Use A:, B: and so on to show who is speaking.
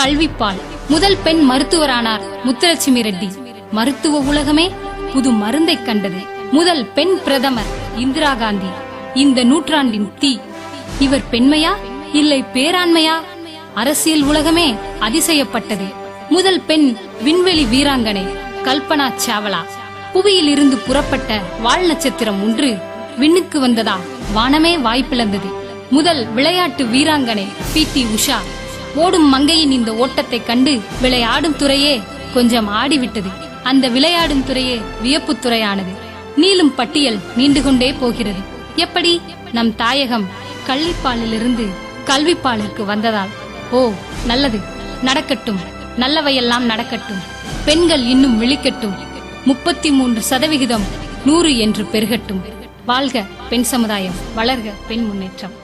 A: கல்விப்பால். முதல் பெண் மருத்துவரானார் முத்துலட்சுமி ரெட்டி. மருத்துவ உலகமே புது மருந்தை கண்டது. முதல் பெண் பிரதமர் இந்திரா காந்தி. இந்த நூற்றாண்டின் தீ. இவர் பெண்மையா இல்லை பேராண்மையா? அரசியல் உலகமே அதிசயப்பட்டது. முதல் பெண் விண்வெளி வீராங்கனை கல்பனா சாவ்லா. புவியில் இருந்து புறப்பட்ட வால் நட்சத்திரம் ஒன்று விண்ணுக்கு வந்ததா வானமே வாய்ப்பிழந்தது. முதல் விளையாட்டு வீராங்கனை PT உஷா. ஓடும் மங்கையின் இந்த ஓட்டத்தை கண்டு விளையாடும் துறையே கொஞ்சம் ஆடிவிட்டது. அந்த விளையாடும் துறையே வியப்பு துறையானது. நீளும் பட்டியல் நீண்டு கொண்டே போகிறது. எப்படி? நம் தாயகம் கள்ளிப்பாலிலிருந்து கல்விப்பாலுக்கு வந்ததால். ஓ, நல்லது, நடக்கட்டும், நல்லவையெல்லாம் நடக்கட்டும். பெண்கள் இன்னும் விழிக்கட்டும். 33% 100 என்று பெருகட்டும். வாழ்க பெண் சமுதாயம், வளர்க பெண் முன்னேற்றம்.